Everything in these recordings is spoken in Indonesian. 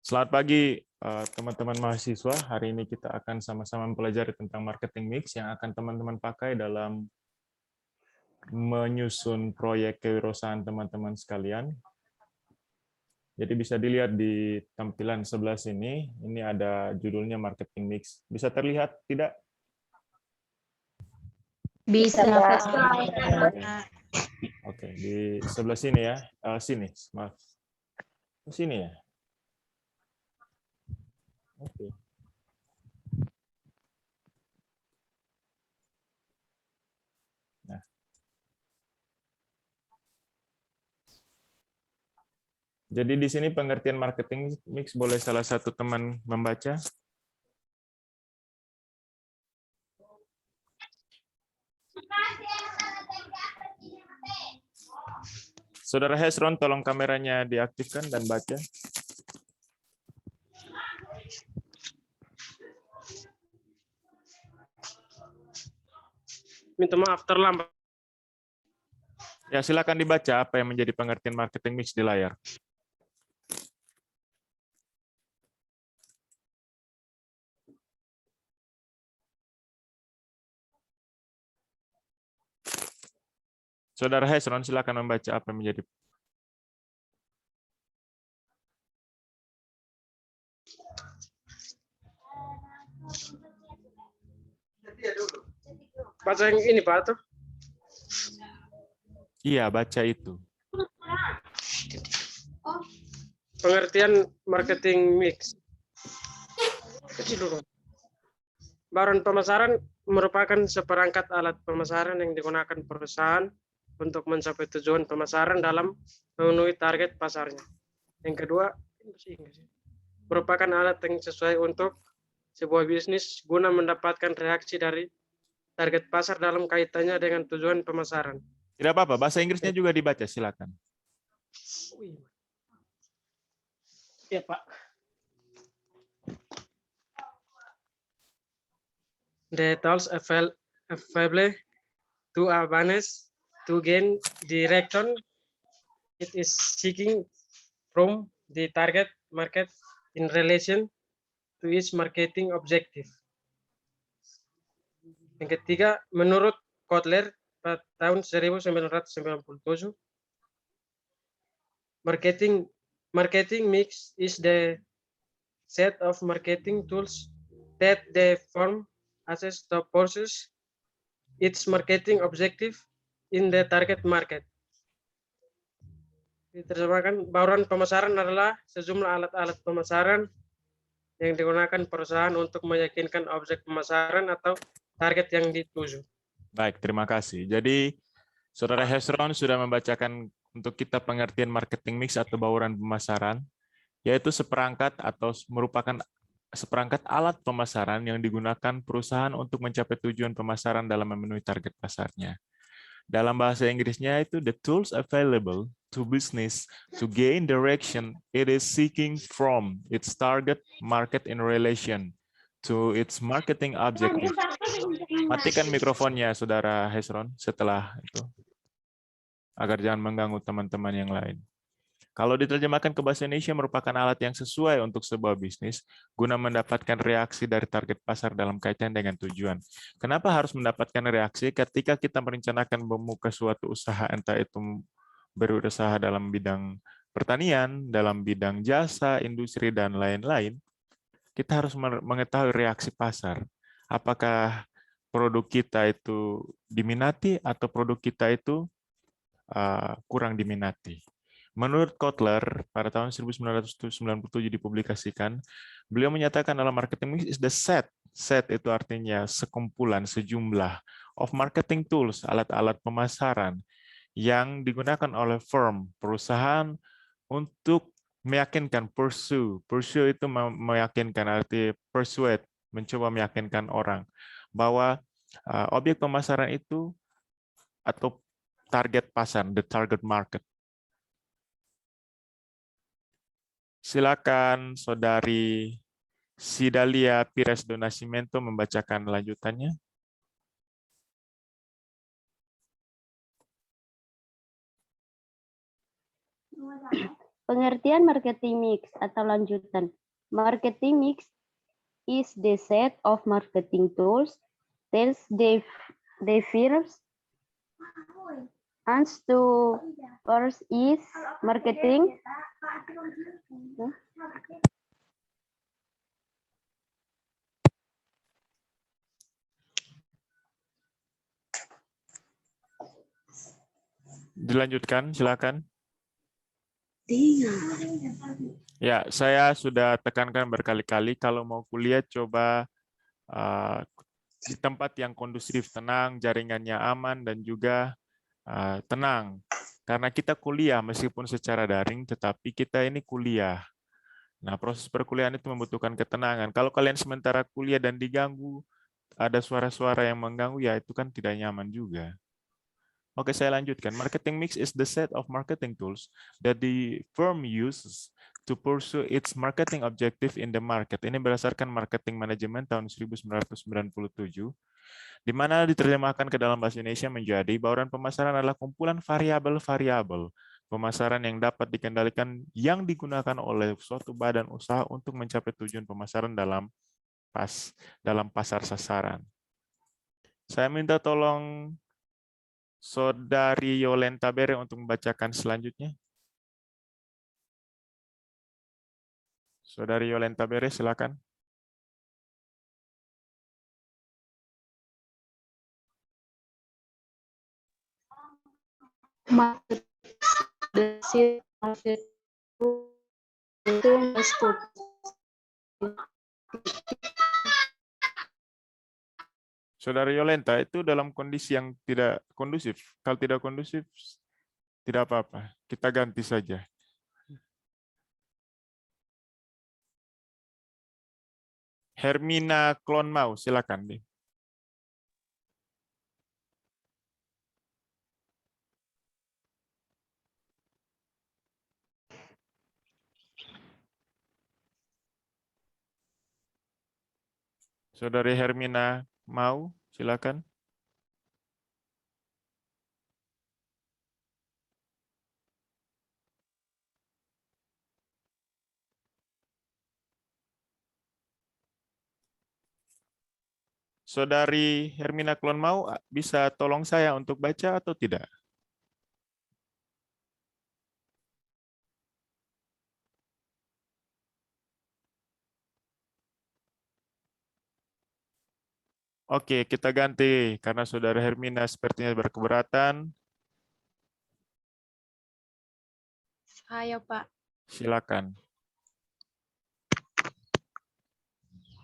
Selamat pagi teman-teman mahasiswa. Hari ini kita akan sama-sama mempelajari tentang marketing mix yang akan teman-teman pakai dalam menyusun proyek kewirausahaan teman-teman sekalian. Jadi bisa dilihat di tampilan sebelah sini, ini ada judulnya marketing mix. Bisa terlihat tidak? Bisa, Pak. Oke, di sebelah sini ya. Sini, maaf. Sini ya. Oke. Nah. Jadi di sini pengertian marketing mix, boleh salah satu teman membaca? Saudara Hesron, tolong kameranya diaktifkan dan baca. Minta maaf terlambat. Ya, silakan dibaca apa yang menjadi pengertian marketing mix di layar. Saudara Hesron, silakan membaca apa yang menjadi. Baca yang ini, Pak, tuh. Iya, baca itu. Pengertian marketing mix. Kecil dulu. Bahan pemasaran merupakan seperangkat alat pemasaran yang digunakan perusahaan untuk mencapai tujuan pemasaran dalam memenuhi target pasarnya. Yang kedua, merupakan alat yang sesuai untuk sebuah bisnis guna mendapatkan reaksi dari target pasar dalam kaitannya dengan tujuan pemasaran. Tidak apa-apa, bahasa Inggrisnya juga dibaca, silakan. Iya, Pak. The tools available to a business to gain direction it is seeking from the target market in relation to its marketing objective. Yang ketiga, menurut Kotler pada tahun 1997, marketing mix is the set of marketing tools that the firm uses to pursue its marketing objective in the target market. Diterjemahkan, bauran pemasaran adalah sejumlah alat-alat pemasaran yang digunakan perusahaan untuk meyakinkan objek pemasaran atau target yang dituju. Baik, terima kasih. Jadi, Saudara Hesron sudah membacakan untuk kita pengertian marketing mix atau bauran pemasaran, yaitu seperangkat atau merupakan seperangkat alat pemasaran yang digunakan perusahaan untuk mencapai tujuan pemasaran dalam memenuhi target pasarnya. Dalam bahasa Inggrisnya itu the tools available to business to gain direction it is seeking from its target market in relation to its marketing objective. Matikan mikrofonnya, Saudara Hesron, setelah itu, agar jangan mengganggu teman-teman yang lain. Kalau diterjemahkan ke bahasa Indonesia, merupakan alat yang sesuai untuk sebuah bisnis guna mendapatkan reaksi dari target pasar dalam kaitan dengan tujuan. Kenapa harus mendapatkan reaksi? Ketika kita merencanakan membuka suatu usaha, entah itu berusaha dalam bidang pertanian, dalam bidang jasa, industri, dan lain-lain, kita harus mengetahui reaksi pasar. Apakah produk kita itu diminati atau produk kita itu kurang diminati. Menurut Kotler, pada tahun 1997 dipublikasikan, beliau menyatakan dalam marketing mix is the set. Set itu artinya sekumpulan, sejumlah of marketing tools, alat-alat pemasaran yang digunakan oleh firm, perusahaan untuk meyakinkan, pursue. Pursue itu meyakinkan, arti persuade, mencoba meyakinkan orang bahwa objek pemasaran itu atau target pasar, the target market. Silakan Saudari Sidalia Pires do Nascimento membacakan lanjutannya. Pengertian marketing mix atau lanjutan. Marketing mix is the set of marketing tools that differs and to first is marketing. Dilanjutkan, silakan. Ya, saya sudah tekankan berkali-kali kalau mau kuliah coba di tempat yang kondusif, tenang, jaringannya aman, dan juga tenang. Karena kita kuliah meskipun secara daring, tetapi kita ini kuliah. Nah, proses perkuliahan itu membutuhkan ketenangan. Kalau kalian sementara kuliah dan diganggu, ada suara-suara yang mengganggu, ya itu kan tidak nyaman juga. Oke, saya lanjutkan. Marketing mix is the set of marketing tools that the firm uses to pursue its marketing objective in the market. Ini berdasarkan marketing management tahun 1997, di mana diterjemahkan ke dalam bahasa Indonesia menjadi bauran pemasaran adalah kumpulan variabel-variabel pemasaran yang dapat dikendalikan yang digunakan oleh suatu badan usaha untuk mencapai tujuan pemasaran dalam pasar sasaran. Saya minta tolong Saudari Yolenta Bere untuk membacakan selanjutnya. Saudari Yolenta Bere, silakan. Saudara Yolenta, itu dalam kondisi yang tidak kondusif. Kalau tidak kondusif, tidak apa-apa. Kita ganti saja. Hermina Klonmau, silakan. Saudari Hermina mau, silakan. Saudari Hermina Klonmau, bisa tolong saya untuk baca atau tidak? Oke, kita ganti karena saudara Hermina sepertinya berkeberatan. Saya, Pak. Silakan.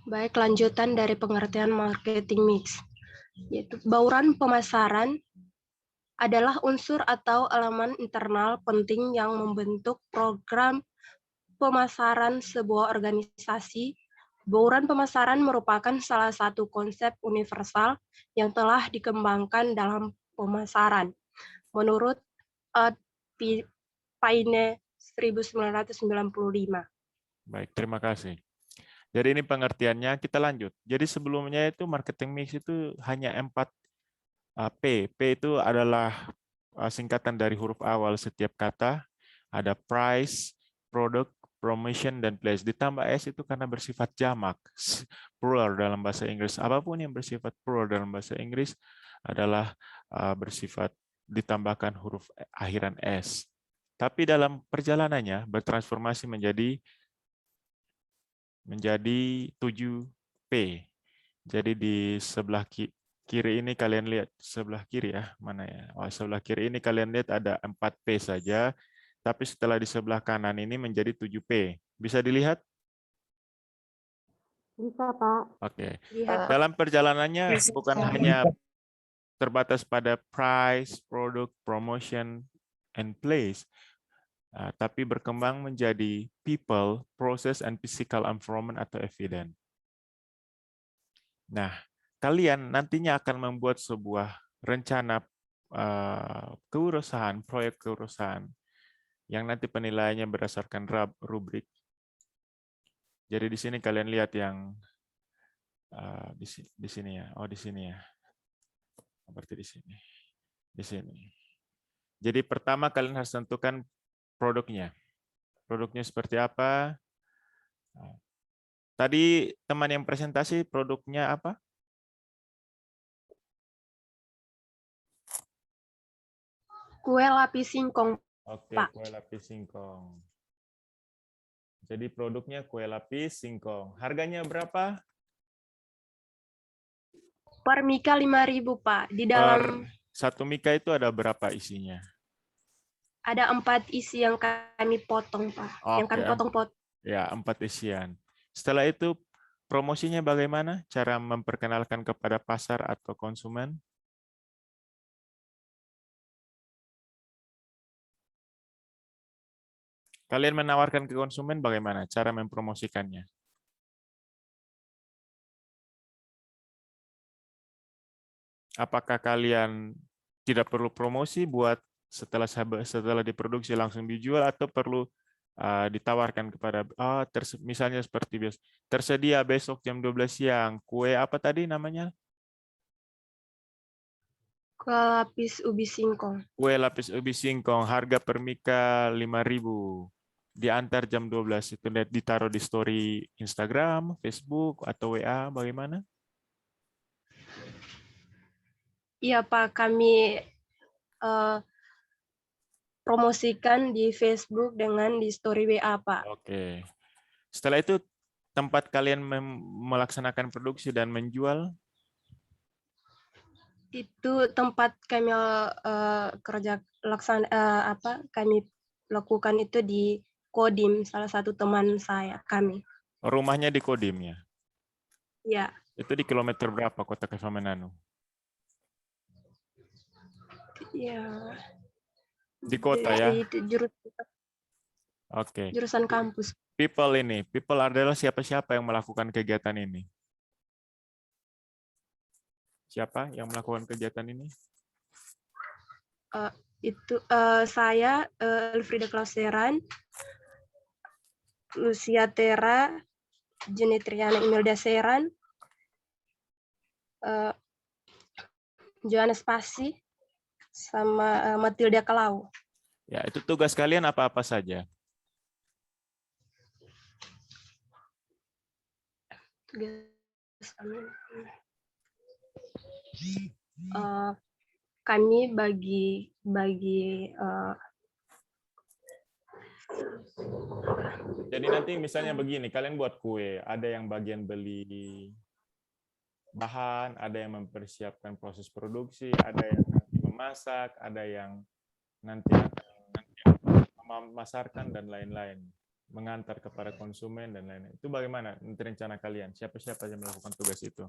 Baik, lanjutan dari pengertian marketing mix. Yaitu bauran pemasaran adalah unsur atau elemen internal penting yang membentuk program pemasaran sebuah organisasi. Bauran pemasaran merupakan salah satu konsep universal yang telah dikembangkan dalam pemasaran. Menurut Paine 1995. Baik, terima kasih. Jadi ini pengertiannya, kita lanjut. Jadi sebelumnya itu marketing mix itu hanya 4 P. P itu adalah singkatan dari huruf awal setiap kata. Ada price, product, promotion, dan place. Ditambah S itu karena bersifat jamak, plural dalam bahasa Inggris. Apapun yang bersifat plural dalam bahasa Inggris adalah bersifat ditambahkan huruf akhiran S. Tapi dalam perjalanannya bertransformasi menjadi 7P. Jadi di sebelah kiri ini kalian lihat, sebelah kiri ya, mana ya? Oh, sebelah kiri ini kalian lihat ada 4P saja, tapi setelah di sebelah kanan ini menjadi 7P. Bisa dilihat? Bisa, Pak. Oke. Lihat. Dalam perjalanannya bukan hanya terbatas pada price, product, promotion, and place, tapi berkembang menjadi people, process, and physical environment atau evidence. Nah, kalian nantinya akan membuat sebuah rencana kewirausahaan, proyek kewirausahaan, yang nanti penilaiannya berdasarkan rubrik. Jadi di sini kalian lihat yang di sini ya. Oh, di sini ya. Seperti di sini. Di sini. Jadi pertama kalian harus tentukan produknya. Produknya seperti apa? Nah, tadi teman yang presentasi produknya apa? Kue lapis singkong, Oke, Pak. kue lapis singkong. Jadi produknya kue lapis singkong. Harganya berapa? Per mika 5.000, Pak. Di Per dalam satu mika itu ada berapa isinya? ada 4 isi yang kami potong, Pak. Yang Oke, kami potong-potong. ya 4 isian. Setelah itu promosinya bagaimana? Cara memperkenalkan kepada pasar atau konsumen? Kalian menawarkan ke konsumen bagaimana? Cara mempromosikannya? Apakah kalian tidak perlu promosi buat setelah diproduksi langsung dijual atau perlu ditawarkan kepada misalnya seperti biasa tersedia besok jam 12 siang kue apa tadi namanya? Kue lapis ubi singkong. Kue lapis ubi singkong harga per mika 5.000. Diantar jam 12 itu ditaruh di story Instagram, Facebook atau WA bagaimana? Iya, Pak. Kami promosikan di Facebook dengan di story WA, Pak. Oke. Setelah itu tempat kalian melaksanakan produksi dan menjual? Itu tempat kami kami lakukan itu di Kodim, salah satu teman kami. Rumahnya di Kodim ya? Ya, Itu di kilometer berapa Kota Kesamananu? ya. Di kota ya? Itu Oke. jurusan kampus. People adalah siapa-siapa yang melakukan kegiatan ini? Siapa yang melakukan kegiatan ini? Itu saya, Elfrida Klauseran, Lucia Tera, Genetriana Imelda Seran, Johannes Pasi, sama Matilda Kalau. Ya, itu tugas kalian apa-apa saja? Kami bagi Jadi nanti misalnya begini, kalian buat kue, ada yang bagian beli bahan, ada yang mempersiapkan proses produksi, ada yang nanti memasak, ada yang nanti akan memasarkan dan lain-lain, mengantar kepada konsumen dan lain-lain. Itu bagaimana nanti rencana kalian? Siapa-siapa yang melakukan tugas itu?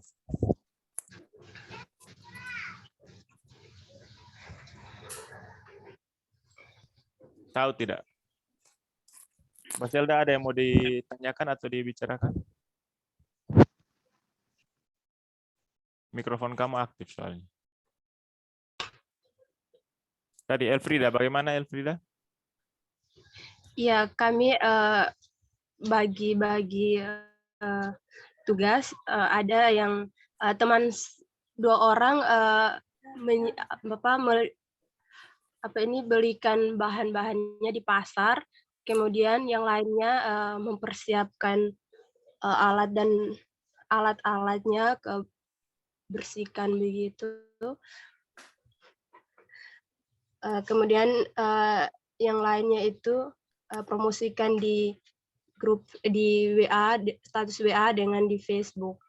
Tahu tidak? Mbak Zelda ada yang mau ditanyakan atau dibicarakan? Mikrofon kamu aktif soalnya. Tadi Elfrida, bagaimana Elfrida? ya kami bagi-bagi tugas. Ada yang teman 2 orang belikan bahan-bahannya di pasar, kemudian yang lainnya mempersiapkan alat dan alat-alatnya, bersihkan begitu. Kemudian yang lainnya itu promosikan di grup di WA, status WA dengan di Facebook.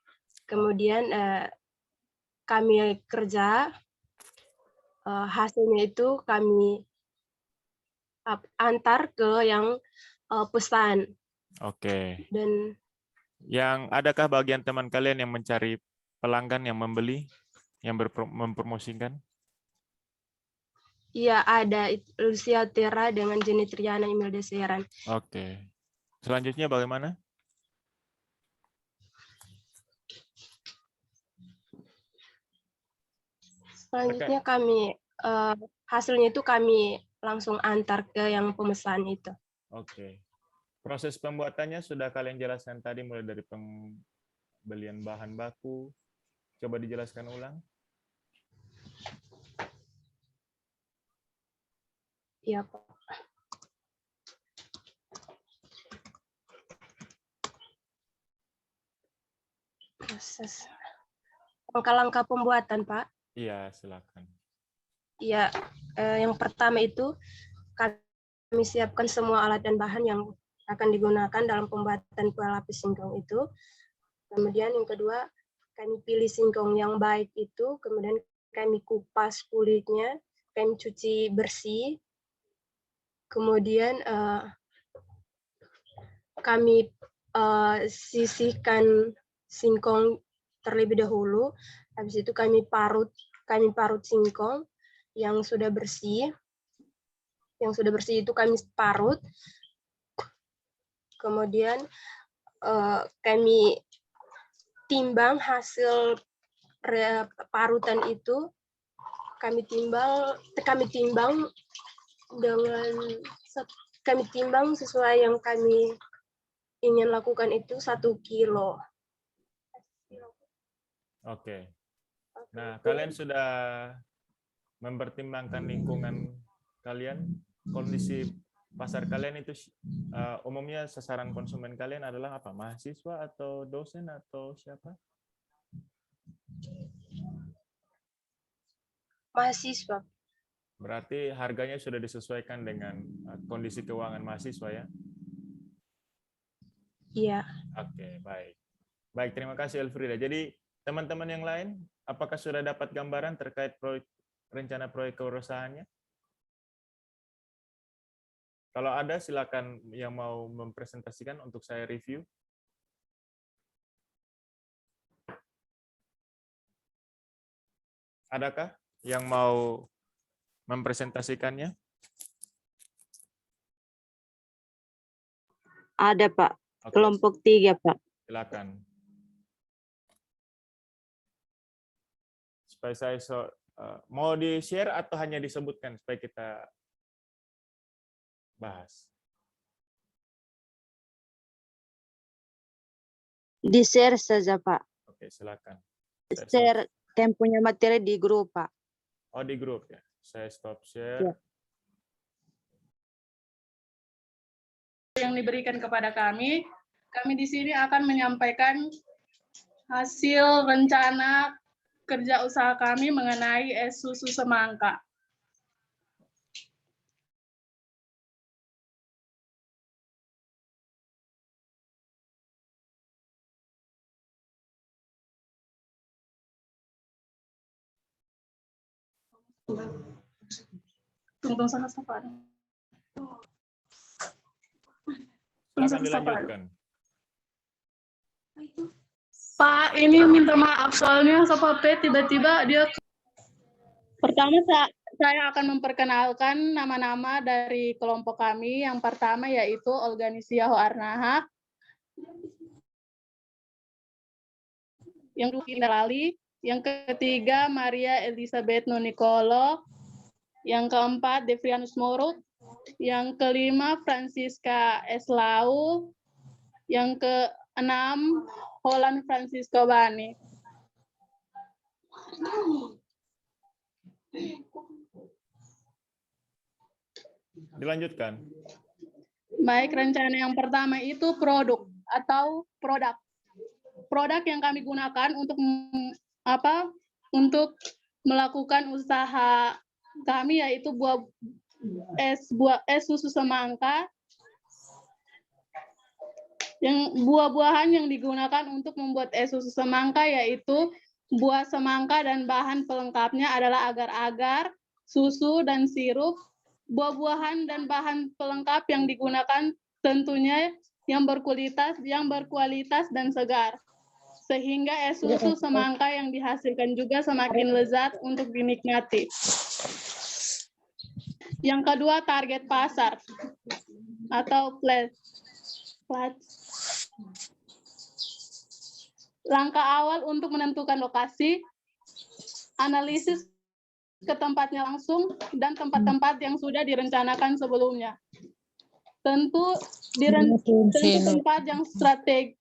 Kemudian kami kerja, hasilnya itu kami antar ke yang pesan. Oke. Dan Adakah bagian teman kalian yang mencari pelanggan yang membeli, yang mempromosikan? iya, ada Lucia Tera dengan Genetriana Imelda Seran. Oke. Selanjutnya bagaimana? Selanjutnya kami hasilnya itu kami langsung antar ke yang pemesan itu. Oke. Proses pembuatannya sudah kalian jelaskan tadi mulai dari pembelian bahan baku. Coba dijelaskan ulang. Iya, Pak. proses langkah-langkah pembuatan, Pak. Iya, silakan. Iya, yang pertama itu kami siapkan semua alat dan bahan yang akan digunakan dalam pembuatan kue lapis singkong itu. Kemudian yang kedua, kami pilih singkong yang baik itu, kemudian kami kupas kulitnya, kami cuci bersih, kemudian kami sisihkan singkong terlebih dahulu. Habis itu kami parut singkong yang sudah bersih. Yang sudah bersih itu kami parut. Kemudian kami timbang hasil parutan itu, kami timbang sesuai yang kami ingin lakukan itu 1 kilo. Oke. Nah, kalian sudah mempertimbangkan lingkungan kalian, kondisi pasar kalian itu umumnya sasaran konsumen kalian adalah apa? Mahasiswa atau dosen atau siapa? Mahasiswa. Berarti harganya sudah disesuaikan dengan kondisi keuangan mahasiswa ya? Iya. Oke, baik. Baik, terima kasih Elfrida. Jadi teman-teman yang lain, apakah sudah dapat gambaran terkait rencana proyek kewirausahaannya? Kalau ada, silakan yang mau mempresentasikan untuk saya review. Adakah yang mau mempresentasikannya? Ada, Pak. Oke, Kelompok 3, Pak. silakan. Supaya saya mau di-share atau hanya disebutkan supaya kita bahas? Di-share saja, Pak. Oke, silakan. Share temponya materi di grup, Pak. Oh, di grup ya. Saya stop share. Ya. Yang diberikan kepada kami di sini akan menyampaikan hasil rencana kerja usaha kami mengenai es susu semangka. Tunggu sangat sabar. Silakan dilanjutkan. Pak, ini minta maaf soalnya P tiba-tiba dia. Pertama saya akan memperkenalkan nama-nama dari kelompok kami. Yang pertama yaitu Olganisia Hoarnaha, yang kedua Lali, yang ketiga Maria Elizabeth Nunicolo, yang keempat Devrianus Morut, yang kelima Francisca Eslau, yang keenam Holland Francisco Bani. Dilanjutkan. Baik, rencana yang pertama itu produk. Produk yang kami gunakan untuk melakukan usaha kami yaitu es susu semangka. Yang buah-buahan yang digunakan untuk membuat es susu semangka yaitu buah semangka dan bahan pelengkapnya adalah agar-agar, susu, dan sirup. Buah-buahan dan bahan pelengkap yang digunakan tentunya yang berkualitas dan segar. Sehingga es susu semangka yang dihasilkan juga semakin lezat untuk dinikmati. Yang kedua, target pasar atau langkah awal untuk menentukan lokasi, analisis ke tempatnya langsung, dan tempat-tempat yang sudah direncanakan sebelumnya. Tentu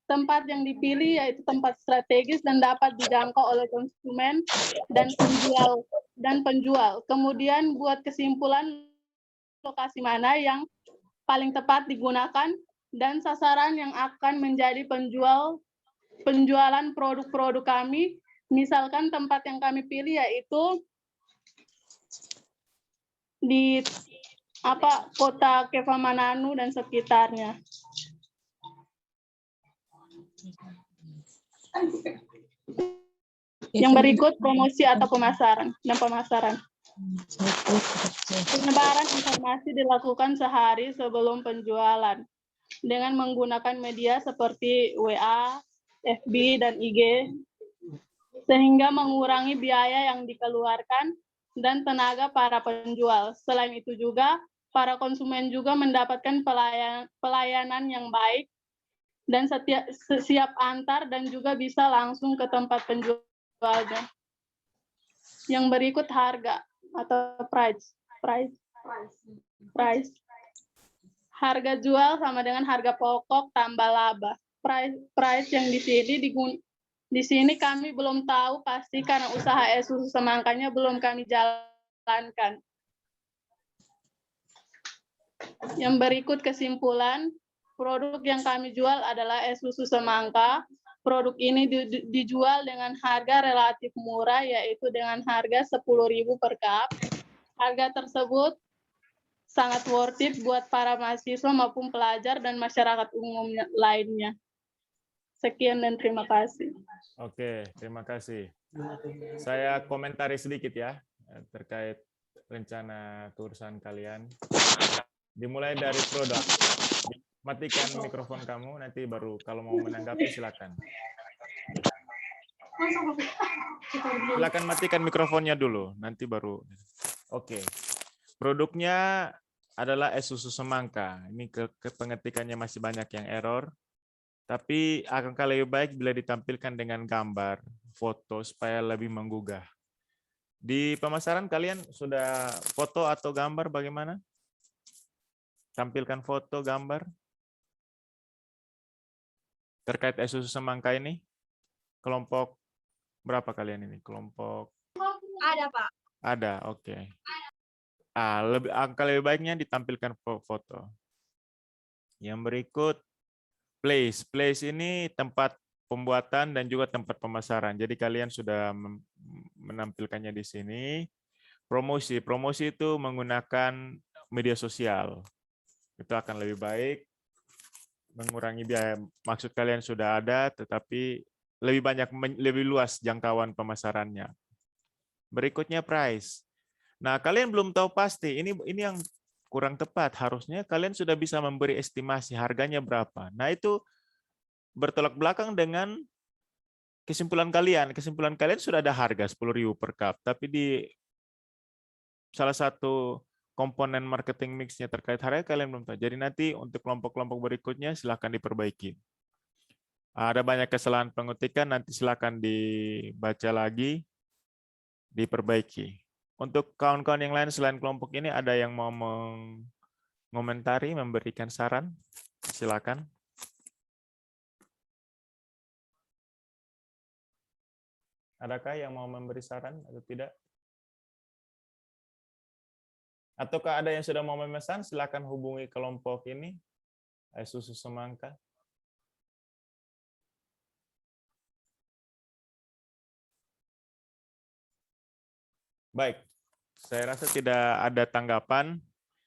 tempat yang dipilih yaitu tempat strategis dan dapat dijangkau oleh konsumen dan penjual. Kemudian buat kesimpulan lokasi mana yang paling tepat digunakan dan sasaran yang akan menjadi penjual penjualan produk-produk kami. Misalkan tempat yang kami pilih yaitu di kota Kevamananu dan sekitarnya. Yang berikut promosi atau pemasaran dan pemasaran. Penyebaran informasi dilakukan sehari sebelum penjualan dengan menggunakan media seperti WA, FB, dan IG, sehingga mengurangi biaya yang dikeluarkan dan tenaga para penjual. Selain itu juga, para konsumen juga mendapatkan pelayanan yang baik dan siap antar dan juga bisa langsung ke tempat penjualnya. Yang berikut harga atau price. Harga jual sama dengan harga pokok tambah laba. Price yang di sini kami belum tahu pasti karena usaha es susu semangkanya belum kami jalankan. Yang berikut kesimpulan, produk yang kami jual adalah es susu semangka. Produk ini dijual dengan harga relatif murah, yaitu dengan harga 10.000 per cup. Harga tersebut sangat worth it buat para mahasiswa maupun pelajar dan masyarakat umum lainnya. Sekian dan terima kasih. Oke, terima kasih. Saya komentari sedikit ya terkait rencana kurusan kalian. Dimulai dari produk. Matikan mikrofon kamu, nanti baru kalau mau menanggapi silakan. Silakan matikan mikrofonnya dulu, nanti baru. Oke. Produknya adalah es susu semangka. Ini pengetikannya masih banyak yang error. Tapi akan lebih baik bila ditampilkan dengan gambar, foto supaya lebih menggugah. Di pemasaran kalian sudah foto atau gambar bagaimana? Tampilkan foto, gambar terkait es susu semangka ini. Kelompok berapa kalian ini? Kelompok Ada, Pak. ada, oke. Angka lebih baiknya ditampilkan foto. Yang berikut place. Place ini tempat pembuatan dan juga tempat pemasaran. Jadi kalian sudah menampilkannya di sini. Promosi. Promosi itu menggunakan media sosial. Itu akan lebih baik. Mengurangi biaya. Maksud kalian sudah ada, tetapi lebih banyak, lebih luas jangkauan pemasarannya. Berikutnya price. Nah, kalian belum tahu pasti. Ini yang kurang tepat. Harusnya kalian sudah bisa memberi estimasi harganya berapa. Nah, itu bertolak belakang dengan kesimpulan kalian. Kesimpulan kalian sudah ada harga 10.000 per cup, tapi di salah satu komponen marketing mix-nya terkait harga kalian belum tahu. Jadi nanti untuk kelompok-kelompok berikutnya silakan diperbaiki. Ada banyak kesalahan pengutikan, nanti silakan dibaca lagi, diperbaiki. Untuk kawan-kawan yang lain selain kelompok ini, ada yang mau mengomentari, memberikan saran? Silakan. Adakah yang mau memberi saran atau tidak? Ataukah ada yang sudah mau memesan? Silakan hubungi kelompok ini, es susu semangka. Baik, saya rasa tidak ada tanggapan.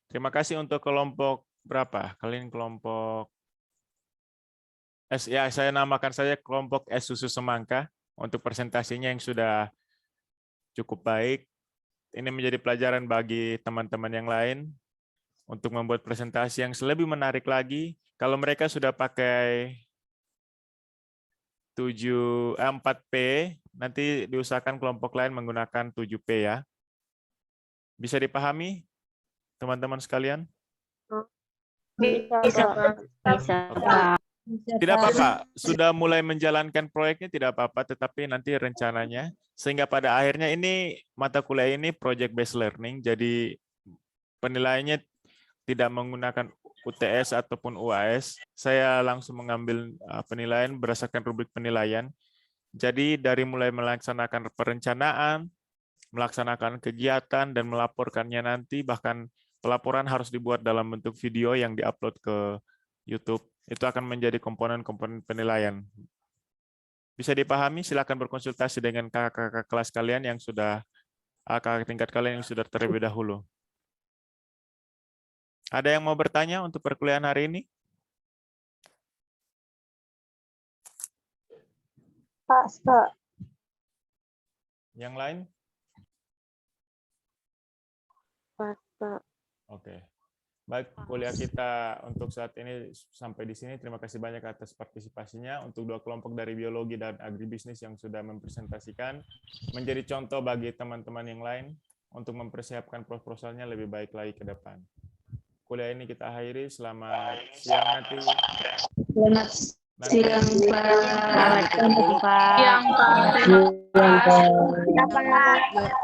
Terima kasih untuk kelompok berapa? Kalian kelompok ya, saya namakan saja kelompok es susu semangka untuk presentasinya yang sudah cukup baik. Ini menjadi pelajaran bagi teman-teman yang lain untuk membuat presentasi yang lebih menarik lagi. Kalau mereka sudah pakai 4P, nanti diusahakan kelompok lain menggunakan 7P ya. Bisa dipahami, teman-teman sekalian? Bisa. Tidak apa-apa, sudah mulai menjalankan proyeknya tidak apa-apa, tetapi nanti rencananya, sehingga pada akhirnya ini mata kuliah ini project based learning, jadi penilaiannya tidak menggunakan UTS ataupun UAS. Saya langsung mengambil penilaian berdasarkan rubrik penilaian. Jadi dari mulai melaksanakan perencanaan, melaksanakan kegiatan, dan melaporkannya nanti, bahkan pelaporan harus dibuat dalam bentuk video yang diupload ke YouTube. Itu akan menjadi komponen-komponen penilaian. Bisa dipahami? Silakan berkonsultasi dengan kakak-kakak kelas kalian yang sudah, kakak tingkat kalian yang sudah terlebih dahulu. Ada yang mau bertanya untuk perkuliahan hari ini? Pak. Yang lain? Pak. Oke. Baik, kuliah kita untuk saat ini sampai di sini. Terima kasih banyak atas partisipasinya untuk 2 kelompok dari biologi dan agribisnis yang sudah mempresentasikan, menjadi contoh bagi teman-teman yang lain untuk mempersiapkan proposalnya lebih baik lagi ke depan. Kuliah ini kita akhiri. Selamat siang nanti. Selamat siang, Pak. Selamat siang, Pak. Yang Pak. Pak.